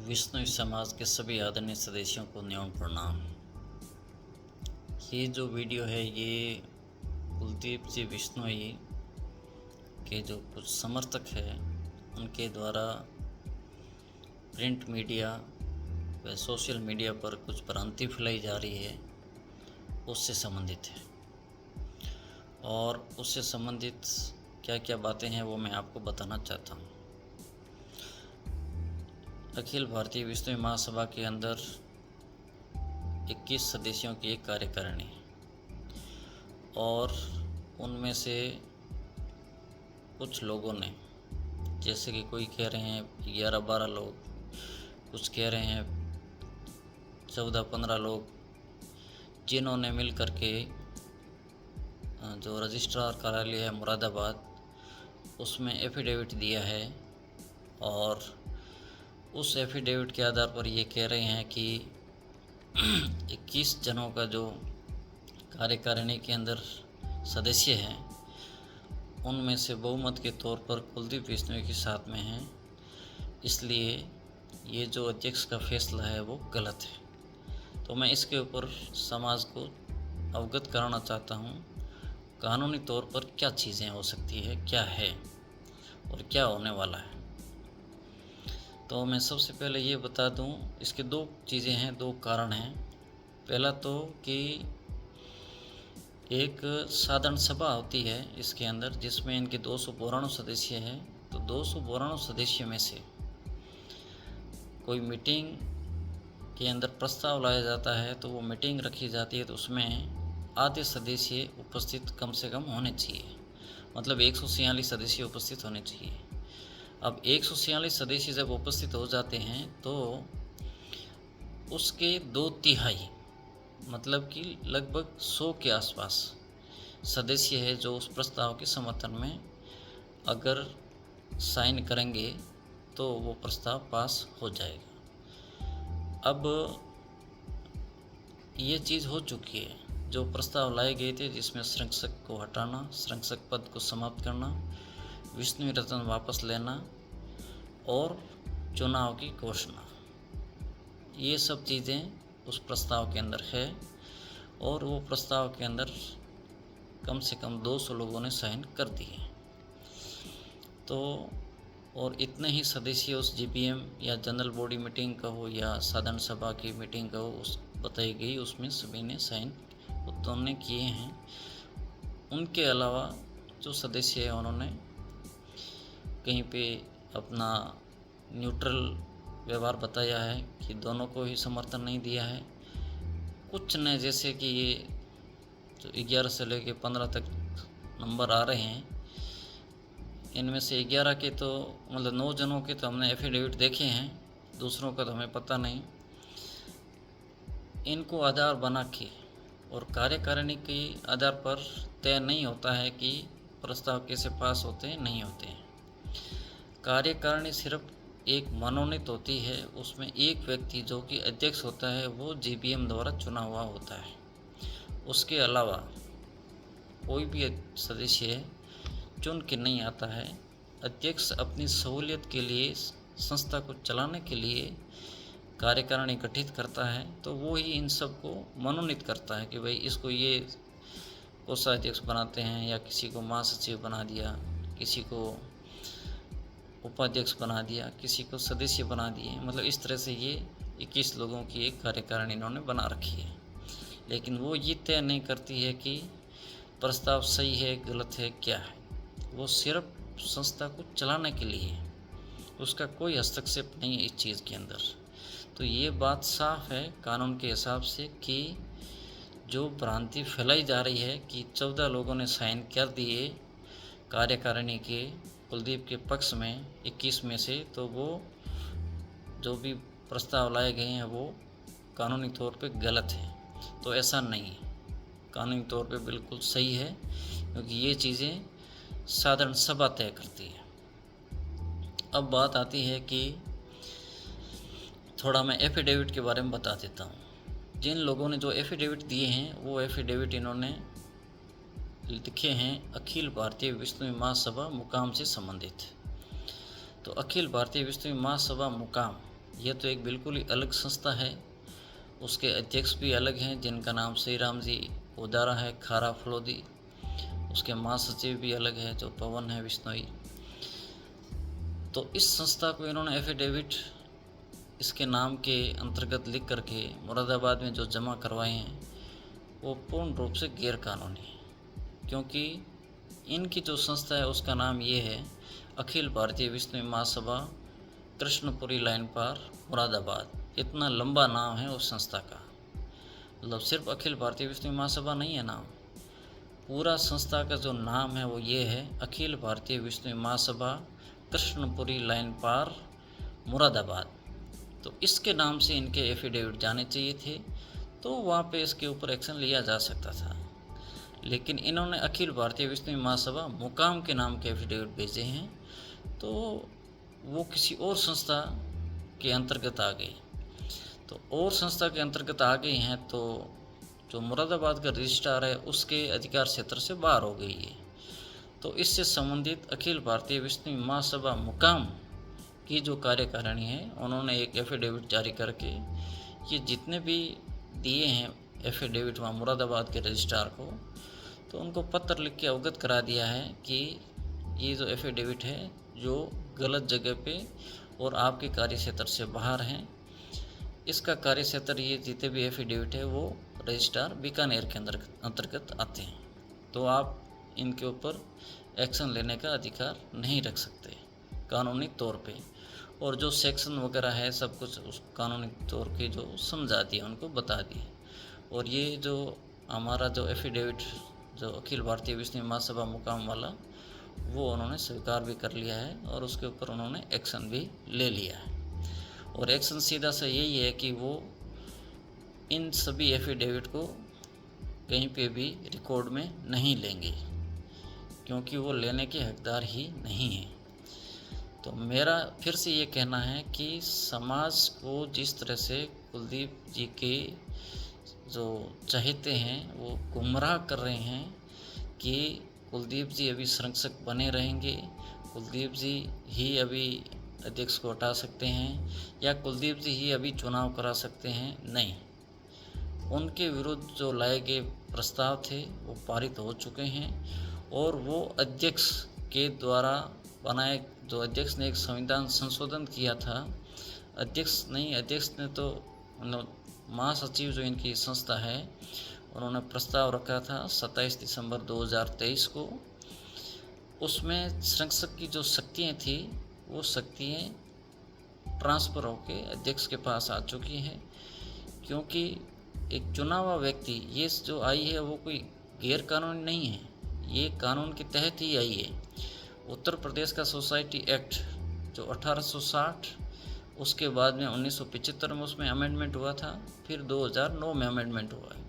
विष्णु समाज के सभी आदरणीय सदस्यों को न्योम प्रणाम। ये जो वीडियो है ये कुलदीप जी बिश्नोई के जो कुछ समर्थक हैं उनके द्वारा प्रिंट मीडिया व सोशल मीडिया पर कुछ भ्रांति फैलाई जा रही है, उससे संबंधित है। और उससे संबंधित क्या क्या बातें हैं वो मैं आपको बताना चाहता हूँ। अखिल भारतीय विष्णु महासभा के अंदर 21 सदस्यों की एक कार्यकारिणी और उनमें से कुछ लोगों ने, जैसे कि कोई कह रहे हैं 11-12 लोग, कुछ कह रहे हैं 14-15 लोग, जिन्होंने मिल कर के जो रजिस्ट्रार कार्यालय है मुरादाबाद उसमें एफिडेविट दिया है। और उस एफिडेविट के आधार पर ये कह रहे हैं कि 21 जनों का जो कार्यकारिणी के अंदर सदस्य हैं उनमें से बहुमत के तौर पर कुलदीप बिश्नोई के साथ में हैं, इसलिए ये जो अध्यक्ष का फैसला है वो गलत है। तो मैं इसके ऊपर समाज को अवगत कराना चाहता हूँ कानूनी तौर पर क्या चीज़ें हो सकती है, क्या है और क्या होने वाला है। तो मैं सबसे पहले ये बता दूँ, इसके दो चीज़ें हैं, दो कारण हैं। पहला तो कि एक साधारण सभा होती है इसके अंदर, जिसमें इनके 292 सदस्य हैं। तो 292 सदस्य में से कोई मीटिंग के अंदर प्रस्ताव लाया जाता है तो वो मीटिंग रखी जाती है, तो उसमें आधे सदस्य उपस्थित कम से कम होने चाहिए, मतलब 146 सदस्य उपस्थित होने चाहिए। अब 146 सदस्य जब उपस्थित हो जाते हैं तो उसके 2/3 मतलब कि लगभग 100 के आसपास सदस्य है जो उस प्रस्ताव के समर्थन में अगर साइन करेंगे तो वो प्रस्ताव पास हो जाएगा। अब ये चीज़ हो चुकी है, जो प्रस्ताव लाए गए थे जिसमें संरक्षक को हटाना, संरक्षक पद को समाप्त करना, विष्णु रत्न वापस लेना और चुनाव की घोषणा, ये सब चीज़ें उस प्रस्ताव के अंदर है। और वो प्रस्ताव के अंदर कम से कम 200 लोगों ने साइन कर दिए। तो और इतने ही सदस्य उस जीपीएम या जनरल बॉडी मीटिंग का हो या साधारण सभा की मीटिंग का हो, उस बताई गई उसमें सभी ने साइन उन्होंने किए हैं। उनके अलावा जो सदस्य हैं उन्होंने कहीं पे अपना न्यूट्रल व्यवहार बताया है कि दोनों को ही समर्थन नहीं दिया है। कुछ ने, जैसे कि ये जो 11 से लेकर 15 तक नंबर आ रहे हैं, इनमें से 11 के तो मतलब 9 जनों के तो हमने एफिडेविट देखे हैं, दूसरों का तो हमें पता नहीं। इनको आधार बना के और कार्यकारिणी के आधार पर तय नहीं होता है कि प्रस्ताव कैसे पास होते हैं, नहीं होते हैं। कार्यकारिणी सिर्फ एक मनोनीत होती है, उसमें एक व्यक्ति जो कि अध्यक्ष होता है वो जीपीएम द्वारा चुना हुआ होता है। उसके अलावा कोई भी सदस्य चुन के नहीं आता है। अध्यक्ष अपनी सहूलियत के लिए, संस्था को चलाने के लिए कार्यकारिणी गठित करता है, तो वो ही इन सब को मनोनीत करता है कि भाई इसको ये कोषाध्यक्ष बनाते हैं, या किसी को महासचिव बना दिया, किसी को उपाध्यक्ष बना दिया, किसी को सदस्य बना दिए। मतलब इस तरह से ये 21 लोगों की एक कार्यकारिणी इन्होंने बना रखी है। लेकिन वो ये तय नहीं करती है कि प्रस्ताव सही है, गलत है, क्या है। वो सिर्फ संस्था को चलाने के लिए, उसका कोई हस्तक्षेप नहीं है इस चीज़ के अंदर। तो ये बात साफ है कानून के हिसाब से कि जो भ्रांति फैलाई जा रही है कि 14 लोगों ने साइन कर दिए कार्यकारिणी के कुलदीप के पक्ष में 21 में से, तो वो जो भी प्रस्ताव लाए गए हैं वो कानूनी तौर पे गलत है। तो ऐसा नहीं है, कानूनी तौर पे बिल्कुल सही है, क्योंकि ये चीज़ें साधारण सभा तय करती है। अब बात आती है कि थोड़ा मैं एफिडेविट के बारे में बता देता हूँ। जिन लोगों ने जो एफिडेविट दिए हैं वो एफिडेविट इन्होंने लिखे हैं अखिल भारतीय विष्णु महासभा मुकाम से संबंधित। तो अखिल भारतीय विष्णु महासभा मुकाम ये तो एक बिल्कुल ही अलग संस्था है। उसके अध्यक्ष भी अलग हैं, जिनका नाम श्री राम जी उदारा है खारा फलोदी। उसके महासचिव भी अलग है, जो पवन है विश्नोई। तो इस संस्था को इन्होंने एफिडेविट इसके नाम के अंतर्गत लिख करके मुरादाबाद में जो जमा करवाए हैं, वो पूर्ण रूप से गैर कानूनी है। क्योंकि इनकी जो संस्था है उसका नाम ये है अखिल भारतीय विश्नोई महासभा कृष्णपुरी लाइन पार मुरादाबाद। इतना लंबा नाम है उस संस्था का। मतलब सिर्फ अखिल भारतीय विश्नोई महासभा नहीं है नाम, पूरा संस्था का जो नाम है वो ये है अखिल भारतीय विश्नोई महासभा कृष्णपुरी लाइन पार मुरादाबाद। तो इसके नाम से इनके एफिडेविट जाने चाहिए थे, तो वहाँ पे इसके ऊपर एक्शन लिया जा सकता था। लेकिन इन्होंने अखिल भारतीय विश्नोई महासभा मुकाम के नाम के एफिडेविट भेजे हैं, तो वो किसी और संस्था के अंतर्गत आ गई। तो और संस्था के अंतर्गत आ गई हैं तो जो मुरादाबाद का रजिस्ट्रार है उसके अधिकार क्षेत्र से बाहर हो गई है। तो इससे संबंधित अखिल भारतीय विश्नोई महासभा मुकाम की जो कार्यकारिणी है, उन्होंने एक एफिडेविट जारी करके ये जितने भी दिए हैं एफिडेविट वहाँ मुरादाबाद के रजिस्ट्रार को, तो उनको पत्र लिख के अवगत करा दिया है कि ये जो एफिडेविट है जो गलत जगह पे और आपके कार्य क्षेत्र से बाहर हैं। इसका कार्य क्षेत्र ये जितने भी एफिडेविट है वो रजिस्ट्रार बीकानेर के अंतर्गत आते हैं, तो आप इनके ऊपर एक्शन लेने का अधिकार नहीं रख सकते कानूनी तौर पे। और जो सेक्शन वगैरह है सब कुछ उस कानूनी तौर के जो समझा दिए उनको बता दिए। और ये जो हमारा जो एफिडेविट जो अखिल भारतीय विश्नोई महासभा मुकाम वाला, वो उन्होंने स्वीकार भी कर लिया है और उसके ऊपर उन्होंने एक्शन भी ले लिया है। और एक्शन सीधा सा यही है कि वो इन सभी एफिडेविट को कहीं पे भी रिकॉर्ड में नहीं लेंगे, क्योंकि वो लेने के हकदार ही नहीं हैं। तो मेरा फिर से ये कहना है कि समाज को जिस तरह से कुलदीप जी के जो चाहते हैं वो गुमराह कर रहे हैं कि कुलदीप जी अभी संरक्षक बने रहेंगे, कुलदीप जी ही अभी अध्यक्ष को हटा सकते हैं, या कुलदीप जी ही अभी चुनाव करा सकते हैं, नहीं। उनके विरुद्ध जो लाए गए प्रस्ताव थे वो पारित हो चुके हैं और वो अध्यक्ष के द्वारा बनाए, जो अध्यक्ष ने एक संविधान संशोधन किया था, अध्यक्ष ने तो महासचिव जो इनकी संस्था है उन्होंने प्रस्ताव रखा था 27 दिसंबर 2023 को। उसमें संरक्षक की जो शक्तियाँ थी वो शक्तियाँ ट्रांसफ़र होके अध्यक्ष के पास आ चुकी हैं, क्योंकि एक चुना हुआ व्यक्ति ये जो आई है वो कोई गैर कानूनी नहीं है, ये कानून के तहत ही आई है। उत्तर प्रदेश का सोसाइटी एक्ट जो 1860, उसके बाद में 1975 में उसमें अमेंडमेंट हुआ था, फिर 2009 में अमेंडमेंट हुआ है।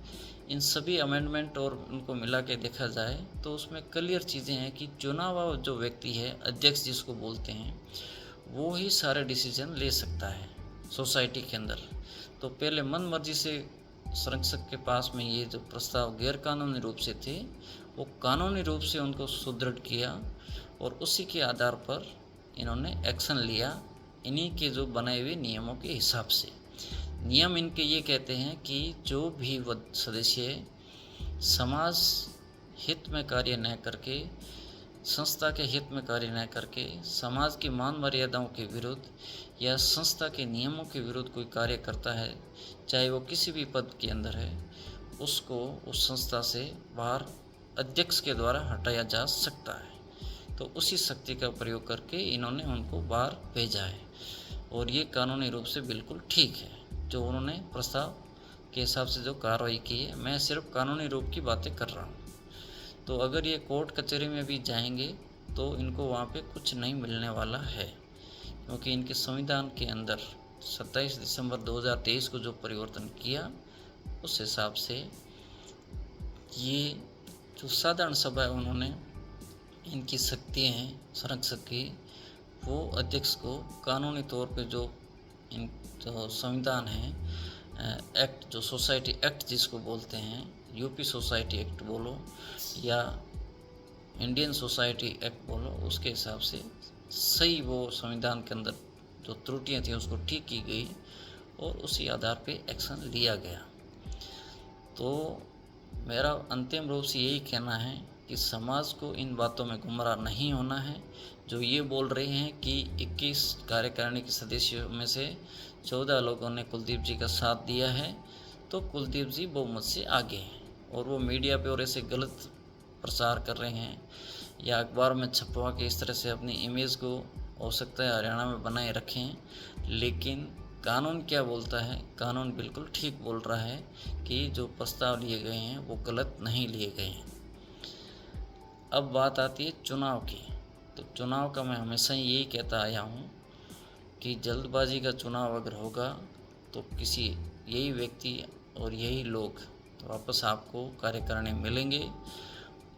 इन सभी अमेंडमेंट और उनको मिला के देखा जाए तो उसमें क्लियर चीज़ें हैं कि चुनाव जो व्यक्ति है अध्यक्ष जिसको बोलते हैं, वो ही सारे डिसीजन ले सकता है सोसाइटी के अंदर। तो पहले मन मर्जी से संरक्षक के पास में ये जो प्रस्ताव गैर कानूनी रूप से थे वो कानूनी रूप से उनको सुदृढ़ किया और उसी के आधार पर इन्होंने एक्शन लिया इन्हीं के जो बनाए हुए नियमों के हिसाब से। नियम इनके ये कहते हैं कि जो भी सदस्य समाज हित में कार्य न करके, संस्था के हित में कार्य न करके, समाज की मान मर्यादाओं के विरुद्ध या संस्था के नियमों के विरुद्ध कोई कार्य करता है, चाहे वो किसी भी पद के अंदर है, उसको उस संस्था से बाहर अध्यक्ष के द्वारा हटाया जा सकता है। तो उसी शक्ति का प्रयोग करके इन्होंने उनको बाहर भेजा है और ये कानूनी रूप से बिल्कुल ठीक है जो उन्होंने प्रस्ताव के हिसाब से जो कार्रवाई की है। मैं सिर्फ कानूनी रूप की बातें कर रहा हूँ। तो अगर ये कोर्ट कचहरी में भी जाएंगे तो इनको वहाँ पे कुछ नहीं मिलने वाला है, क्योंकि इनके संविधान के अंदर 27 दिसंबर 2023 को जो परिवर्तन किया उस हिसाब से ये जो साधारण सभा है उन्होंने इनकी शक्तियाँ हैं संरक्षक की, वो अध्यक्ष को कानूनी तौर पे जो इन जो संविधान है एक्ट, जो सोसाइटी एक्ट जिसको बोलते हैं, यूपी सोसाइटी एक्ट बोलो या इंडियन सोसाइटी एक्ट बोलो, उसके हिसाब से सही वो संविधान के अंदर जो त्रुटियां थी उसको ठीक की गई और उसी आधार पे एक्शन लिया गया। तो मेरा अंतिम रूप से यही कहना है कि समाज को इन बातों में गुमराह नहीं होना है। जो ये बोल रहे हैं कि 21 कार्यकारिणी के सदस्यों में से 14 लोगों ने कुलदीप जी का साथ दिया है, तो कुलदीप जी बहुमत से आगे हैं और वो मीडिया पे और ऐसे गलत प्रचार कर रहे हैं या अखबार में छपवा के इस तरह से अपनी इमेज को हो सकता है हरियाणा में बनाए रखें। लेकिन कानून क्या बोलता है? कानून बिल्कुल ठीक बोल रहा है कि जो प्रस्ताव लिए गए हैं वो गलत नहीं लिए गए हैं। अब बात आती है चुनाव की। तो चुनाव का मैं हमेशा यही कहता आया हूँ कि जल्दबाजी का चुनाव अगर होगा तो किसी यही व्यक्ति और यही लोग वापस आपको कार्यकारिणी मिलेंगे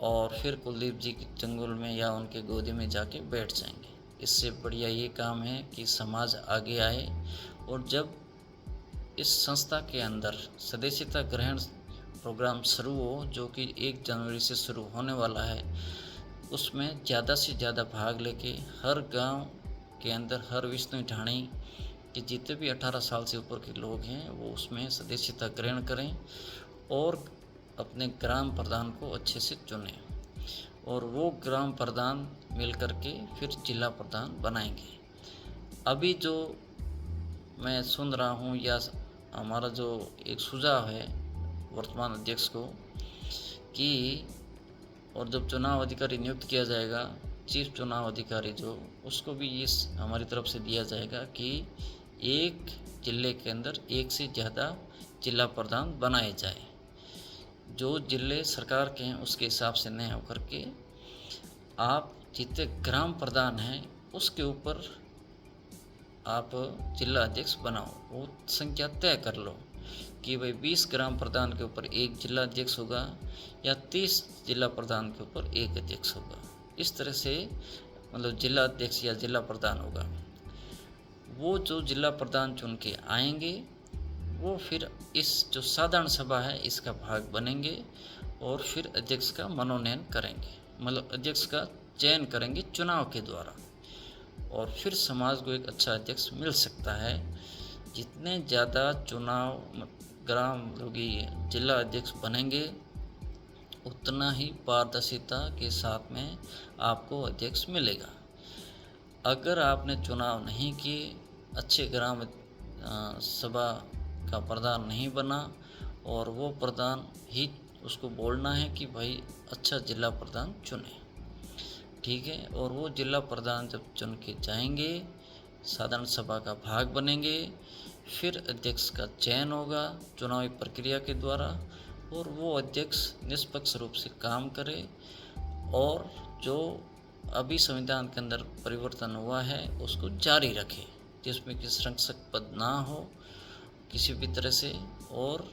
और फिर कुलदीप जी के चंगुल में या उनके गोदी में जाके बैठ जाएंगे। इससे बढ़िया ये काम है कि समाज आगे आए और जब इस संस्था के अंदर सदस्यता ग्रहण प्रोग्राम शुरू हो, जो कि 1 जनवरी से शुरू होने वाला है, उसमें ज़्यादा से ज़्यादा भाग लेके हर गांव के अंदर हर विष्णु ढाणी के जितने भी 18 साल से ऊपर के लोग हैं वो उसमें सदस्यता ग्रहण करें और अपने ग्राम प्रधान को अच्छे से चुनें और वो ग्राम प्रधान मिल कर के फिर जिला प्रधान बनाएंगे। अभी जो मैं सुन रहा हूँ या हमारा जो एक सुझाव है वर्तमान अध्यक्ष को कि और जब चुनाव अधिकारी नियुक्त किया जाएगा, चीफ चुनाव अधिकारी जो, उसको भी ये हमारी तरफ से दिया जाएगा कि एक जिले के अंदर 1 से ज़्यादा जिला प्रधान बनाए जाए। जो जिले सरकार के हैं उसके हिसाब से न होकर के आप जितने ग्राम प्रधान हैं उसके ऊपर आप जिला अध्यक्ष बनाओ। वो संख्या तय कर लो कि भाई 20 ग्राम प्रधान के ऊपर 1 जिला अध्यक्ष होगा या 30 जिला प्रधान के ऊपर 1 अध्यक्ष होगा। इस तरह से मतलब जिला अध्यक्ष या जिला प्रधान होगा। वो जो जिला प्रधान चुन के आएंगे वो फिर इस जो साधारण सभा है इसका भाग बनेंगे और फिर अध्यक्ष का मनोनयन करेंगे, मतलब अध्यक्ष का चयन करेंगे चुनाव के द्वारा और फिर समाज को एक अच्छा अध्यक्ष मिल सकता है। जितने ज़्यादा चुनाव ग्राम लोगी जिला अध्यक्ष बनेंगे उतना ही पारदर्शिता के साथ में आपको अध्यक्ष मिलेगा। अगर आपने चुनाव नहीं किए, अच्छे ग्राम सभा का प्रधान नहीं बना और वो प्रधान ही उसको बोलना है कि भाई अच्छा जिला प्रधान चुने, ठीक है, और वो जिला प्रधान जब चुन के जाएंगे साधारण सभा का भाग बनेंगे, फिर अध्यक्ष का चयन होगा चुनावी प्रक्रिया के द्वारा और वो अध्यक्ष निष्पक्ष रूप से काम करे और जो अभी संविधान के अंदर परिवर्तन हुआ है उसको जारी रखे, जिसमें कि संरक्षक पद ना हो किसी भी तरह से। और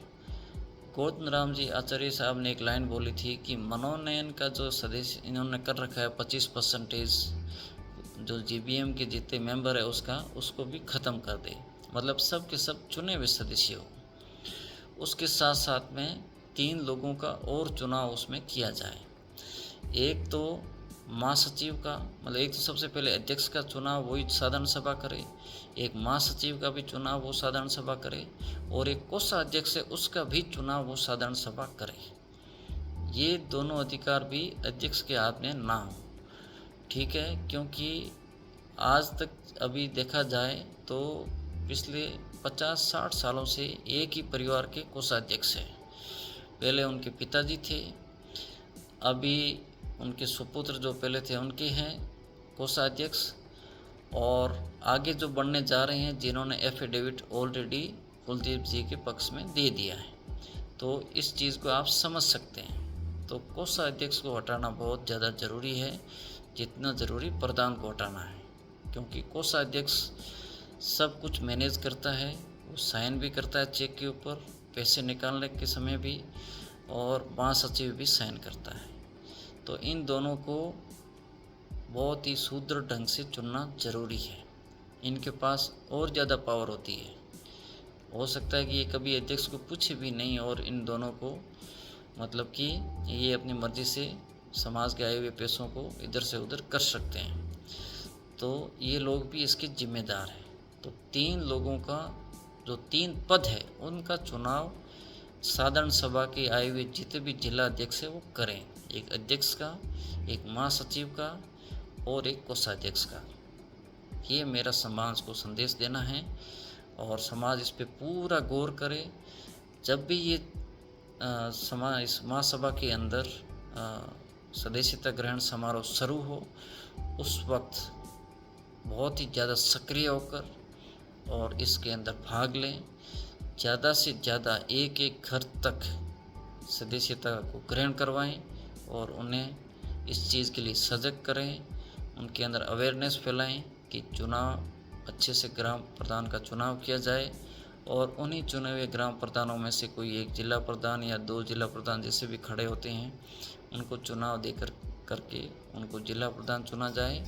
गौतम राम जी आचार्य साहब ने एक लाइन बोली थी कि मनोनयन का जो सदस्य इन्होंने कर रखा है 25% जो जीबीएम के जितने मेंबर है उसको भी ख़त्म कर दे, मतलब सब के सब चुने हुए सदस्य हो। उसके साथ साथ में 3 लोगों का और चुनाव उसमें किया जाए। एक तो महासचिव का, मतलब एक तो सबसे पहले अध्यक्ष का चुनाव वही साधारण सभा करे, एक महासचिव का भी चुनाव वो साधारण सभा करे और एक कोषाध्यक्ष है उसका भी चुनाव वो साधारण सभा करे। ये दोनों अधिकार भी अध्यक्ष के हाथ में ना हो, ठीक है, क्योंकि आज तक अभी देखा जाए तो पिछले 50-60 सालों से एक ही परिवार के कोषाध्यक्ष हैं। पहले उनके पिताजी थे, अभी उनके सुपुत्र जो पहले थे उनके हैं कोषाध्यक्ष और आगे जो बनने जा रहे हैं जिन्होंने एफिडेविट ऑलरेडी कुलदीप जी के पक्ष में दे दिया है, तो इस चीज़ को आप समझ सकते हैं। तो कोषाध्यक्ष को हटाना बहुत ज़्यादा ज़रूरी है, जितना ज़रूरी प्रधान को हटाना है, क्योंकि कोषाध्यक्ष सब कुछ मैनेज करता है, वो साइन भी करता है चेक के ऊपर पैसे निकालने के समय भी, और महासचिव भी साइन करता है। तो इन दोनों को बहुत ही सुदृढ़ ढंग से चुनना ज़रूरी है। इनके पास और ज़्यादा पावर होती है, हो सकता है कि ये कभी अध्यक्ष को पूछे भी नहीं और इन दोनों को मतलब कि ये अपनी मर्ज़ी से समाज के आए हुए पैसों को इधर से उधर कर सकते हैं। तो ये लोग भी इसके जिम्मेदार हैं। तो 3 लोगों का जो 3 पद है उनका चुनाव साधारण सभा के आए हुए जितने भी जिला अध्यक्ष है वो करें। एक अध्यक्ष का, एक महासचिव का और एक कोषाध्यक्ष का। ये मेरा समाज को संदेश देना है और समाज इस पे पूरा गौर करे। जब भी ये समाज इस महासभा के अंदर सदस्यता ग्रहण समारोह शुरू हो, उस वक्त बहुत ही ज़्यादा सक्रिय होकर और इसके अंदर भाग लें। ज़्यादा से ज़्यादा एक घर तक सदस्यता को ग्रहण करवाएं और उन्हें इस चीज़ के लिए सजग करें, उनके अंदर अवेयरनेस फैलाएं कि चुनाव अच्छे से ग्राम प्रधान का चुनाव किया जाए और उन्हीं चुने हुए ग्राम प्रधानों में से कोई एक जिला प्रधान या 2 जिला प्रधान जैसे भी खड़े होते हैं उनको चुनाव देकर करके उनको जिला प्रधान चुना जाए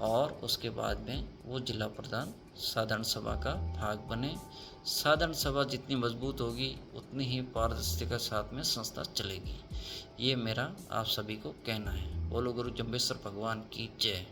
और उसके बाद में वो जिला प्रधान साधारण सभा का भाग बने। साधारण सभा जितनी मजबूत होगी उतनी ही पारदर्शिता के साथ में संस्था चलेगी। ये मेरा आप सभी को कहना है। बोलो गुरु जम्बेश्वर भगवान की जय।